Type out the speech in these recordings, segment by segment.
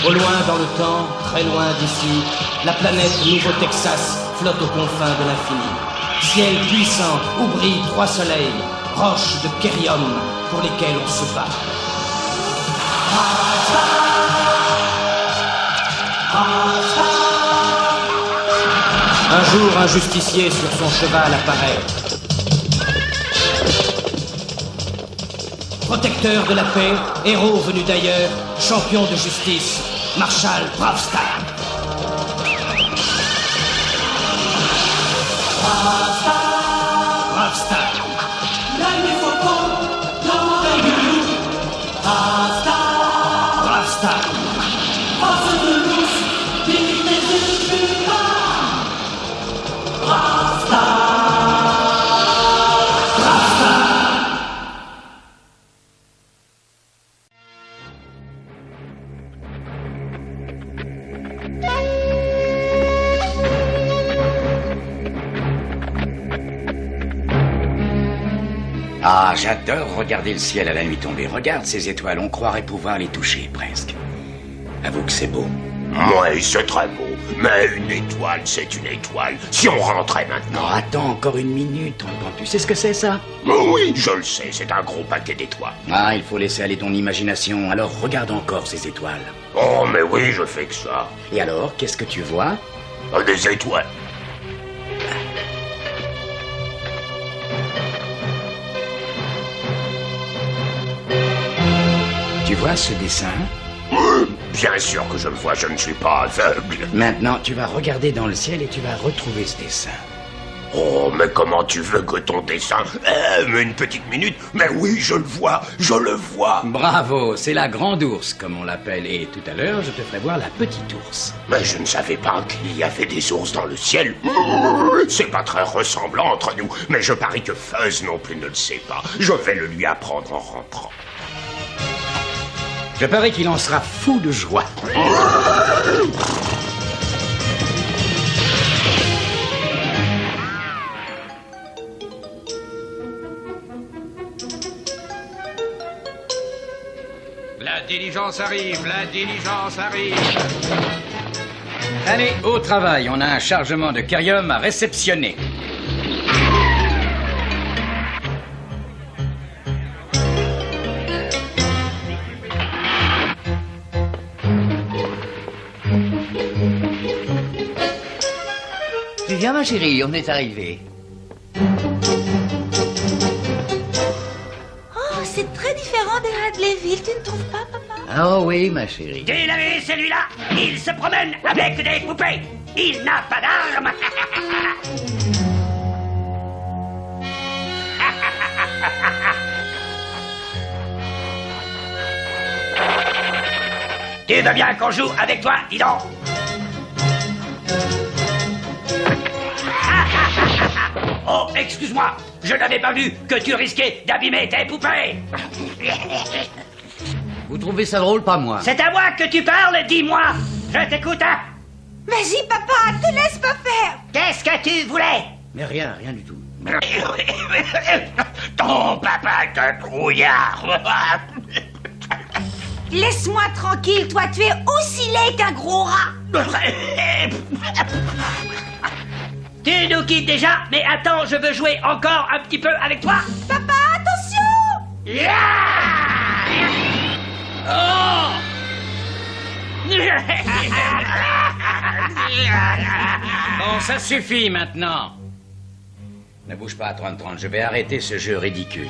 Au loin dans le temps, très loin d'ici, la planète Nouveau-Texas flotte aux confins de l'infini. Ciel puissant où brillent 3 soleils, roches de Kérium pour lesquelles on se bat. Un jour, un justicier sur son cheval apparaît. Protecteur de la paix, héros venu d'ailleurs, champion de justice, Marshal Bravstar. Bravstar. Bravstar. Ah, j'adore regarder le ciel à la nuit tombée. Regarde ces étoiles, on croirait pouvoir les toucher, presque. Avoue que c'est beau. Oui, c'est très beau. Mais une étoile, c'est une étoile. Si on rentrait maintenant... Non, attends encore une minute, tonton. Tu sais ce que c'est, ça? Oui, je le sais, c'est un gros paquet d'étoiles. Ah, il faut laisser aller ton imagination. Alors, regarde encore ces étoiles. Oh, mais oui, je fais que ça. Et alors, qu'est-ce que tu vois? Des étoiles. Tu vois ce dessin? Bien sûr que je le vois, je ne suis pas aveugle. Maintenant, tu vas regarder dans le ciel et tu vas retrouver ce dessin. Oh, mais comment tu veux que ton dessin... mais une petite minute. Mais oui, je le vois, je le vois. Bravo, c'est la grande ours, comme on l'appelle. Et tout à l'heure, je te ferai voir la petite ours. Mais je ne savais pas qu'il y avait des ours dans le ciel. C'est pas très ressemblant entre nous. Mais je parie que Fuzz non plus ne le sait pas. Je vais le lui apprendre en rentrant. Je parie qu'il en sera fou de joie. La diligence arrive, la diligence arrive. Allez, au travail, on a un chargement de Kérium à réceptionner. Viens ma chérie, on est arrivé. Oh, c'est très différent de Hadleyville, tu ne trouves pas, papa? Oh oui, ma chérie. Dis-le, celui-là, il se promène avec des poupées. Il n'a pas d'armes. Tu veux bien qu'on joue avec toi, dis donc? Oh, excuse-moi, je n'avais pas vu que tu risquais d'abîmer tes poupées. Vous trouvez ça drôle, pas moi? C'est à moi que tu parles, dis-moi. Je t'écoute, hein. Vas-y, papa, te laisse pas faire. Qu'est-ce que tu voulais? Mais rien du tout. Ton papa est un trouillard. Laisse-moi tranquille, toi, tu es aussi laid qu'un gros rat. Tu nous quittes déjà, mais attends, je veux jouer encore un petit peu avec toi. Papa, attention! Yeah! Oh! Bon, ça suffit maintenant. Ne bouge pas, 30-30, je vais arrêter ce jeu ridicule.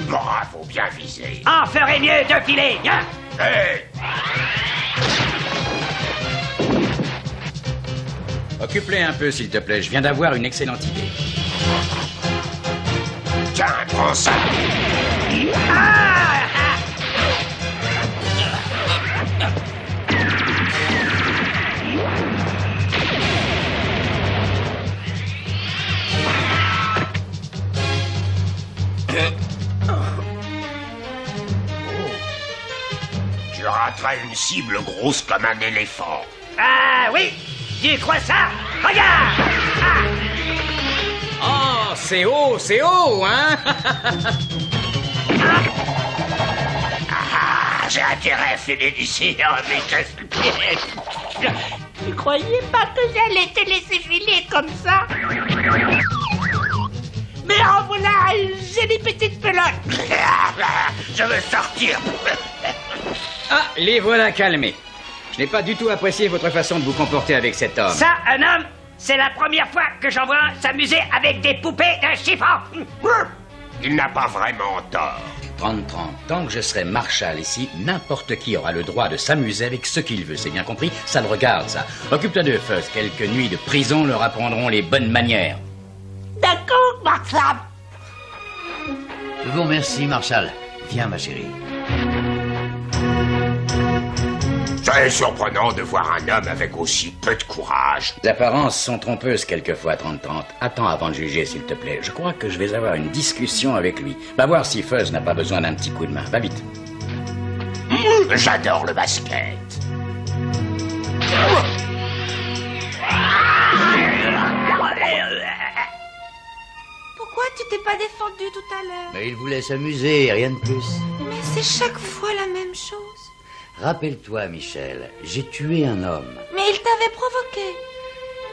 Bravo, bien visé. On ferait mieux de filer, viens. Hey. Occupe-les un peu, s'il te plaît. Je viens d'avoir une excellente idée. Tiens, prends ça. Tu rateras une cible grosse comme un éléphant. Ah oui, tu crois ça? Regarde! Oh, c'est haut, hein? J'ai intérêt à filer d'ici en vitesse. Tu croyais pas que j'allais te laisser filer comme ça? Mais en voilà, j'ai des petites pelotes. Je veux sortir. Ah, les voilà calmés. Je n'ai pas du tout apprécié votre façon de vous comporter avec cet homme. Ça, un homme, c'est la première fois que j'en vois un s'amuser avec des poupées de chiffon. Il n'a pas vraiment tort. 30-30. Tant que je serai Marshall ici, n'importe qui aura le droit de s'amuser avec ce qu'il veut. C'est bien compris? Ça le regarde, ça. Occupe-toi d'eux, Fuzz. Quelques nuits de prison leur apprendront les bonnes manières. D'accord, Marshall. Je vous remercie, Marshall. Viens, ma chérie. C'est surprenant de voir un homme avec aussi peu de courage. Les apparences sont trompeuses quelquefois, 30-30. Attends avant de juger, s'il te plaît. Je crois que je vais avoir une discussion avec lui. Va voir si Fuzz n'a pas besoin d'un petit coup de main. Va vite. J'adore le basket. Pourquoi tu t'es pas défendu tout à l'heure? Mais il voulait s'amuser, rien de plus. Mais c'est chaque fois la même chose. Rappelle-toi, Michel, j'ai tué un homme. Mais il t'avait provoqué.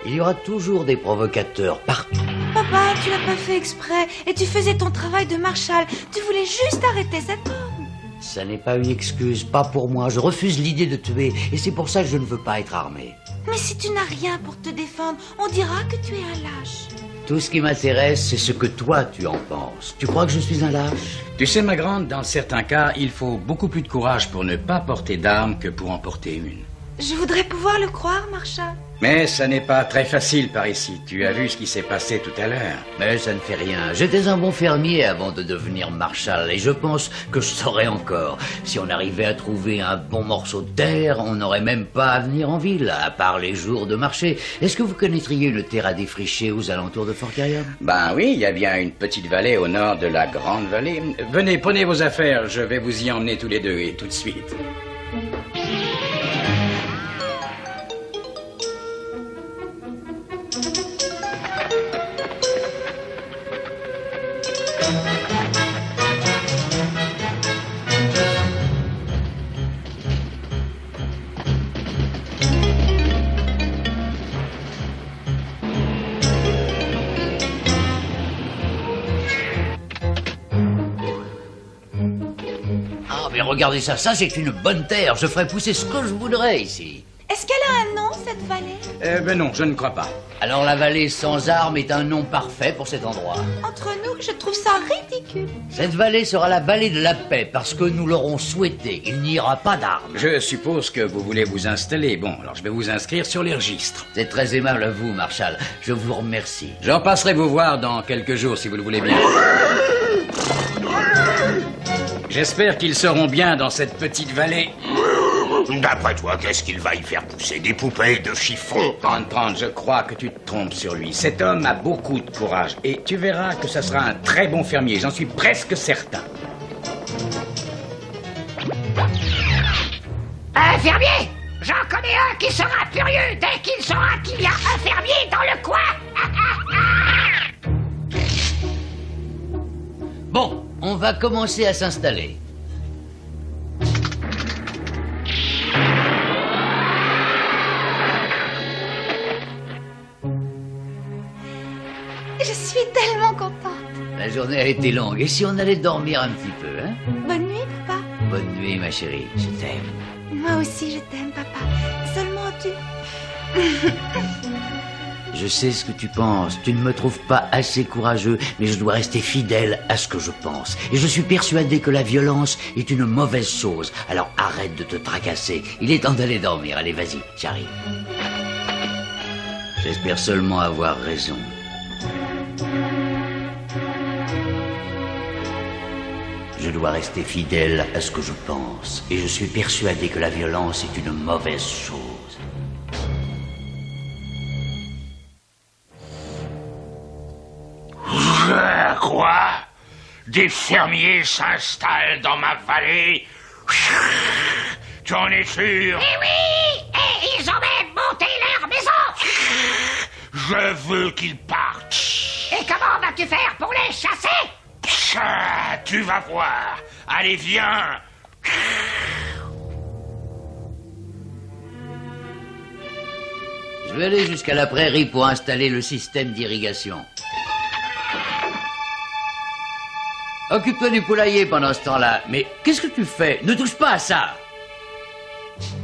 Il y aura toujours des provocateurs partout. Papa, tu l'as pas fait exprès. Et tu faisais ton travail de Marshall. Tu voulais juste arrêter cet homme. Ça n'est pas une excuse, pas pour moi. Je refuse l'idée de tuer. Et c'est pour ça que je ne veux pas être armé. Mais si tu n'as rien pour te défendre, on dira que tu es un lâche. Tout ce qui m'intéresse, c'est ce que toi, tu en penses. Tu crois que je suis un lâche? Tu sais, ma grande, dans certains cas, il faut beaucoup plus de courage pour ne pas porter d'armes que pour en porter une. Je voudrais pouvoir le croire, Marshall. Mais ça n'est pas très facile par ici. Tu as vu ce qui s'est passé tout à l'heure. Mais ça ne fait rien. J'étais un bon fermier avant de devenir Marshall. Et je pense que je saurais encore. Si on arrivait à trouver un bon morceau de terre, on n'aurait même pas à venir en ville, à part les jours de marché. Est-ce que vous connaîtriez une terre à défricher aux alentours de Fort Carillon? Ben oui, il y a bien une petite vallée au nord de la grande vallée. Venez, prenez vos affaires. Je vais vous y emmener tous les deux et tout de suite. Regardez ça, c'est une bonne terre. Je ferai pousser ce que je voudrais ici. Est-ce qu'elle a un nom, cette vallée? Ben non, je ne crois pas. Alors la vallée sans armes est un nom parfait pour cet endroit. Entre nous, je trouve ça ridicule. Cette vallée sera la vallée de la paix parce que nous l'aurons souhaité. Il n'y aura pas d'armes. Je suppose que vous voulez vous installer. Bon, alors je vais vous inscrire sur les registres. C'est très aimable à vous, Marshall. Je vous remercie. J'en passerai vous voir dans quelques jours, si vous le voulez bien. J'espère qu'ils seront bien dans cette petite vallée. D'après toi, qu'est-ce qu'il va y faire pousser? Des poupées de chiffon? 30-30, je crois que tu te trompes sur lui. Cet homme a beaucoup de courage. Et tu verras que ça sera un très bon fermier. J'en suis presque certain. Un fermier? J'en connais un qui sera furieux dès qu'il saura qu'il y a un fermier dans le coin. Bon, on va commencer à s'installer. Je suis tellement contente. La journée a été longue. Et si on allait dormir un petit peu, hein? Bonne nuit, papa. Bonne nuit, ma chérie. Je t'aime. Moi aussi, je t'aime, papa. Seulement tu... Je sais ce que tu penses. Tu ne me trouves pas assez courageux, mais je dois rester fidèle à ce que je pense. Et je suis persuadé que la violence est une mauvaise chose. Alors arrête de te tracasser. Il est temps d'aller dormir. Allez, vas-y, j'arrive. J'espère seulement avoir raison. Je dois rester fidèle à ce que je pense. Et je suis persuadé que la violence est une mauvaise chose. Quoi? Des fermiers s'installent dans ma vallée? Tu en es sûr? Eh oui! Et ils ont même monté leur maison! Je veux qu'ils partent. Et comment vas-tu faire pour les chasser? Tu vas voir. Allez, viens. Je vais aller jusqu'à la prairie pour installer le système d'irrigation. Occupe-toi du poulailler pendant ce temps-là. Mais qu'est-ce que tu fais? Ne touche pas à ça!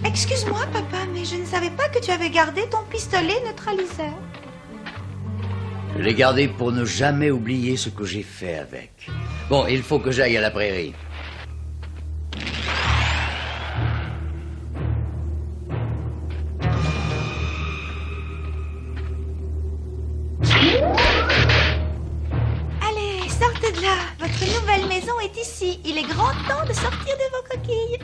Excuse-moi, papa, mais je ne savais pas que tu avais gardé ton pistolet neutraliseur. Je l'ai gardé pour ne jamais oublier ce que j'ai fait avec. Bon, il faut que j'aille à la prairie. Allez, sortez de là. Votre nouvelle maison est ici. Il est grand temps de sortir de vos coquilles.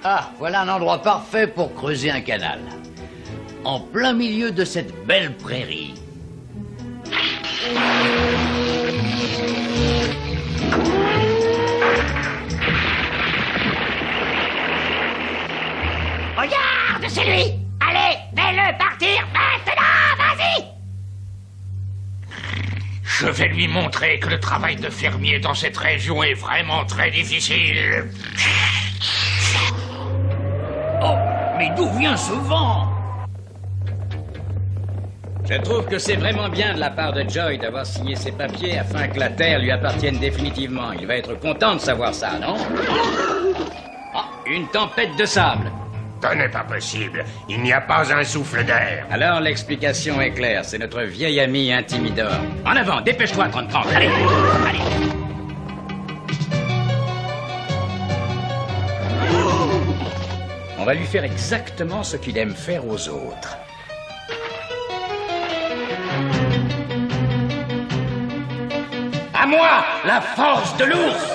Ah, voilà un endroit parfait pour creuser un canal. En plein milieu de cette belle prairie. Regarde, c'est lui! Allez, fais-le partir maintenant, vas-y! Je vais lui montrer que le travail de fermier dans cette région est vraiment très difficile. Oh, mais d'où vient ce vent? Je trouve que c'est vraiment bien de la part de Joy d'avoir signé ses papiers afin que la terre lui appartienne définitivement. Il va être content de savoir ça, non? Ah, une tempête de sable. Ce n'est pas possible. Il n'y a pas un souffle d'air. Alors l'explication est claire. C'est notre vieil ami Intimidor. En avant, dépêche-toi, 30-30. Allez, allez. On va lui faire exactement ce qu'il aime faire aux autres. À moi, la force de l'ours!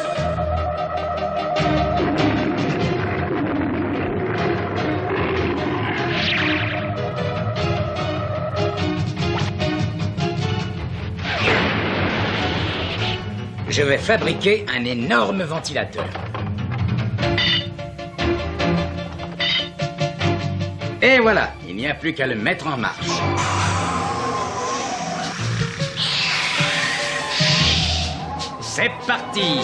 Je vais fabriquer un énorme ventilateur. Et voilà, il n'y a plus qu'à le mettre en marche. C'est parti!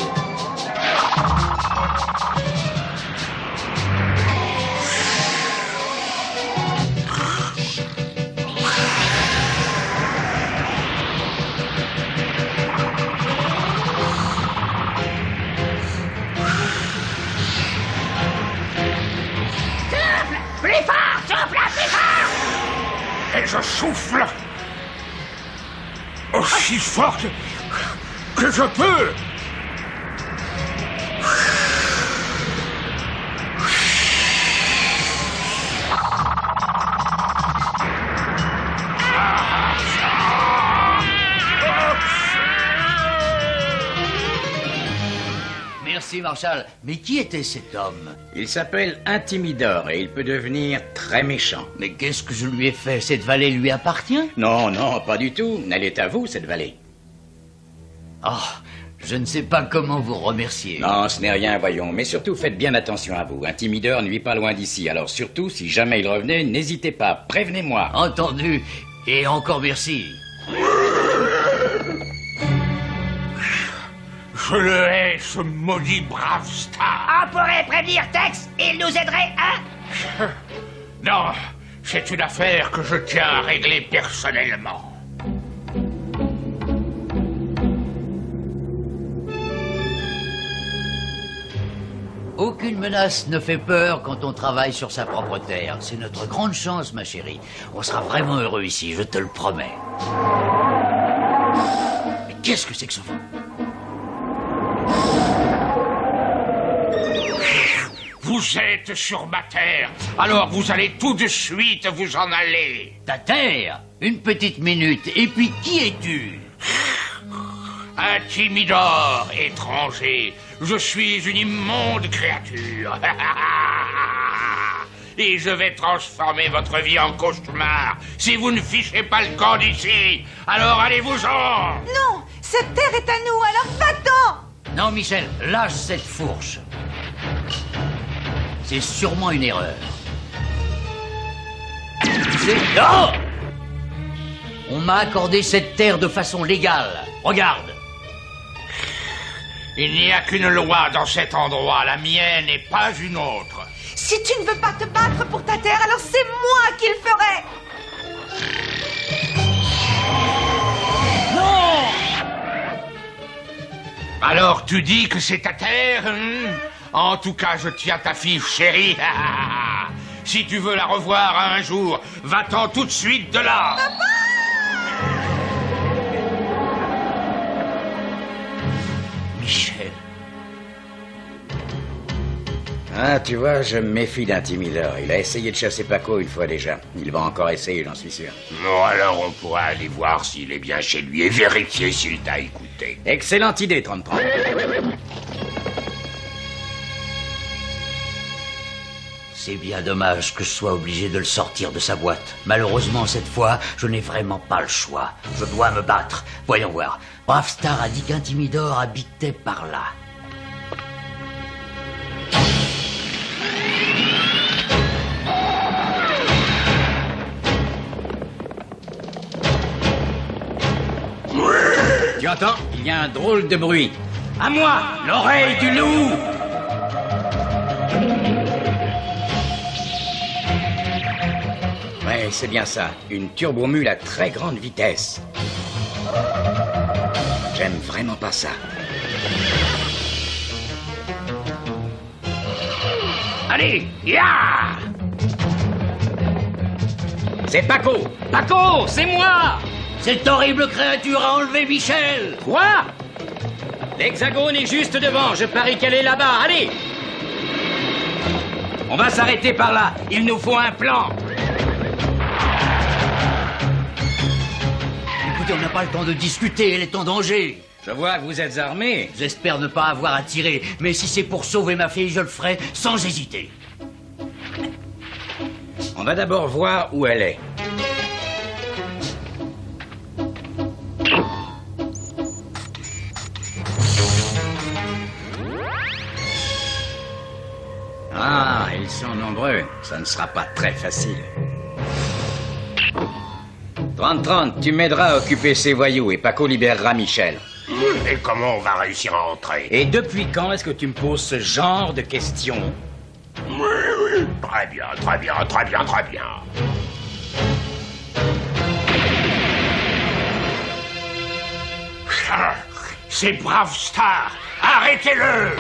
Et je souffle aussi fort que je peux. Merci, Marshall. Mais qui était cet homme? Il s'appelle Intimidor et il peut devenir très méchant. Mais qu'est-ce que je lui ai fait? Cette vallée lui appartient? Non, non, pas du tout. Elle est à vous, cette vallée. Oh, je ne sais pas comment vous remercier. Non, ce n'est rien, voyons. Mais surtout, faites bien attention à vous. Intimidor ne vit pas loin d'ici. Alors surtout, si jamais il revenait, n'hésitez pas. Prévenez-moi. Entendu. Et encore merci. Je le hais, ce maudit brave Star. On pourrait prévenir Tex, il nous aiderait, hein? Non, c'est une affaire que je tiens à régler personnellement. Aucune menace ne fait peur quand on travaille sur sa propre terre. C'est notre grande chance, ma chérie. On sera vraiment heureux ici, je te le promets. Mais qu'est-ce que c'est que ce vent? Vous êtes sur ma terre, alors vous allez tout de suite vous en aller. Ta terre? Une petite minute, et puis qui es-tu? Intimidor, étranger, je suis une immonde créature. et je vais transformer votre vie en cauchemar si vous ne fichez pas le camp d'ici. Alors allez-vous-en. Non, cette terre est à nous, alors va-t'en. Non, Michel, lâche cette fourche. C'est sûrement une erreur. Non! On m'a accordé cette terre de façon légale. Regarde. Il n'y a qu'une loi dans cet endroit, la mienne et pas une autre. Si tu ne veux pas te battre pour ta terre, alors c'est moi qui le ferai. Non! Alors tu dis que c'est ta terre, hein? En tout cas, je tiens ta fille chérie. Si tu veux la revoir un jour, va-t'en tout de suite de là. Papa! Michel. Ah, tu vois, je me méfie d'Intimidor. Il a essayé de chasser Paco une fois déjà. Il va encore essayer, j'en suis sûr. Bon, alors on pourra aller voir s'il est bien chez lui et vérifier s'il t'a écouté. Excellente idée, 30-30. C'est bien dommage que je sois obligé de le sortir de sa boîte. Malheureusement, cette fois, je n'ai vraiment pas le choix. Je dois me battre. Voyons voir. Bravestar a dit qu'Intimidor habitait par là. Tu entends? Il y a un drôle de bruit. À moi, l'oreille du loup! Ouais, c'est bien ça. Une turbomule à très grande vitesse. J'aime vraiment pas ça. Allez, ya! C'est Paco! Paco, c'est moi! Cette horrible créature a enlevé Michel! Quoi? L'hexagone est juste devant. Je parie qu'elle est là-bas. Allez! On va s'arrêter par là. Il nous faut un plan. Écoutez, on n'a pas le temps de discuter, elle est en danger. Je vois que vous êtes armés. J'espère ne pas avoir à tirer, mais si c'est pour sauver ma fille, je le ferai sans hésiter. On va d'abord voir où elle est. Ah, ils sont nombreux. Ça ne sera pas très facile. 30-30, tu m'aideras à occuper ces voyous et Paco libérera Michel. Et comment on va réussir à entrer? Et depuis quand est-ce que tu me poses ce genre de questions? Oui. Très bien, très bien, très bien, très bien. C'est Bravestar. Arrêtez-le!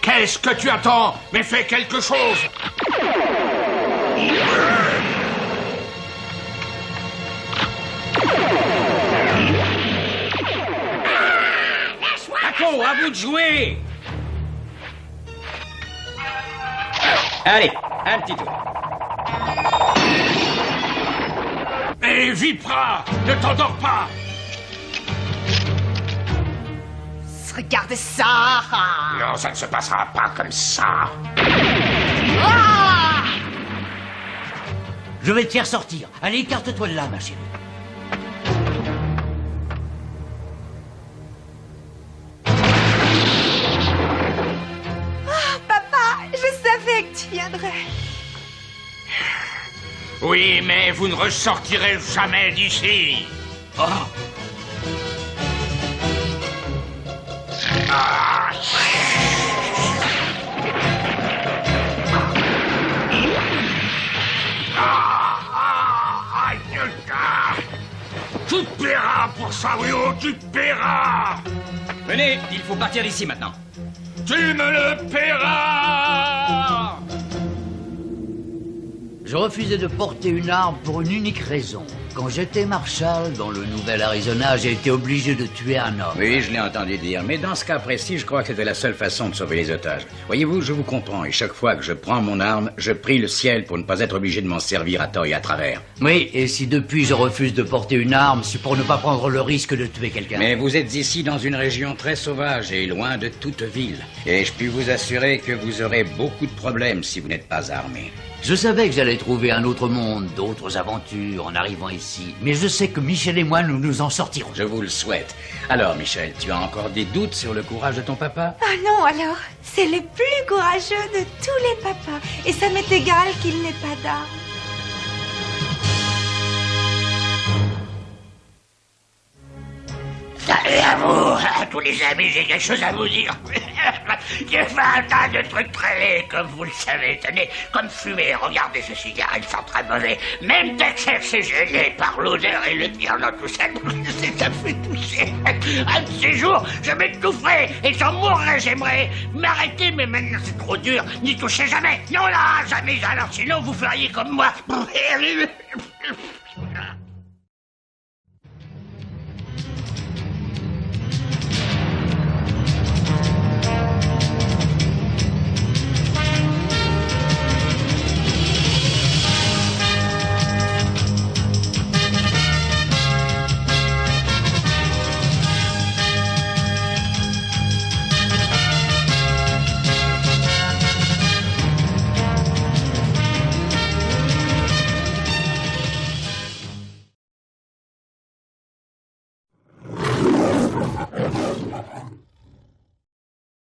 Qu'est-ce que tu attends? Mais fais quelque chose! Paco, à vous de jouer! Allez, un petit tour. Et Vipra, ne t'endors pas! Regarde ça. Non, ça ne se passera pas comme ça. Ah! Je vais te faire sortir. Allez, écarte-toi de là, ma chérie. Ah, papa, je savais que tu viendrais. Oui, mais vous ne ressortirez jamais d'ici. Oh. Tu paieras pour ça, oui, oh, tu paieras! Venez, il faut partir d'ici maintenant. Tu me le paieras! Je refusais de porter une arme pour une unique raison. Quand j'étais marshal dans le nouvel Arizona, j'ai été obligé de tuer un homme. Oui, je l'ai entendu dire, mais dans ce cas précis, je crois que c'était la seule façon de sauver les otages. Voyez-vous, je vous comprends, et chaque fois que je prends mon arme, je prie le ciel pour ne pas être obligé de m'en servir à tort et à travers. Oui, et si depuis je refuse de porter une arme, c'est pour ne pas prendre le risque de tuer quelqu'un. Mais vous êtes ici dans une région très sauvage et loin de toute ville. Et je puis vous assurer que vous aurez beaucoup de problèmes si vous n'êtes pas armé. Je savais que j'allais trouver un autre monde, d'autres aventures en arrivant ici. Mais je sais que Michel et moi, nous nous en sortirons. Je vous le souhaite. Alors, Michel, tu as encore des doutes sur le courage de ton papa? Ah non, alors, c'est le plus courageux de tous les papas. Et ça m'est égal qu'il n'ait pas d'armes. Salut à vous, à tous les amis, j'ai quelque chose à vous dire. J'ai fait un tas de trucs très laids, comme vous le savez. Tenez, comme fumer, regardez ce cigare, il sent très mauvais. Même Texas est gêné par l'odeur et le dire dans tout ça. Ça fait tousser. Un de ces jours, je m'étoufferai et j'en mourrai, j'aimerais m'arrêter, mais maintenant c'est trop dur. N'y touchez jamais. Non là, jamais. Alors sinon, vous feriez comme moi.